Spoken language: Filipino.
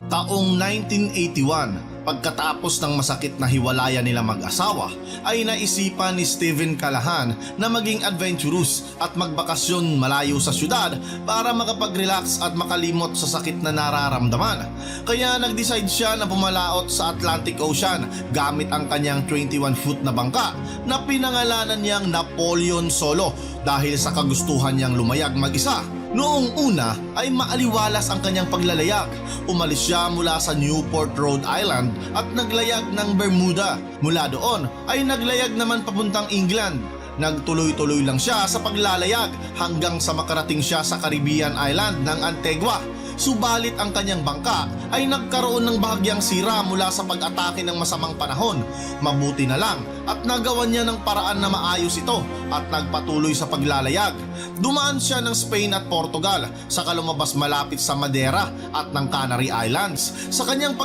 Taong 1981, pagkatapos ng masakit na hiwalayan nila mag-asawa, ay naisipan ni Steven Callahan na maging adventurous at magbakasyon malayo sa syudad para makapag-relax at makalimot sa sakit na nararamdaman. Kaya nag-decide siya na pumalaot sa Atlantic Ocean gamit ang kanyang 21-foot na bangka na pinangalanan niyang Napoleon Solo dahil sa kagustuhan niyang lumayag mag-isa. Noong una ay maaliwalas ang kanyang paglalayag. Umalis siya mula sa Newport, Rhode Island at naglayag ng Bermuda. Mula doon ay naglayag naman papuntang England. Nagtuloy-tuloy lang siya sa paglalayag hanggang sa makarating siya sa Caribbean Island ng Antigua. Subalit ang kanyang bangka ay nagkaroon ng bahagyang sira mula sa pag-atake ng masamang panahon. Mabuti na lang at nagawan niya ng paraan na maayos ito at nagpatuloy sa paglalayag. Dumaan siya ng Spain at Portugal, saka lumabas malapit sa Madeira at ng Canary Islands. Sa kanyang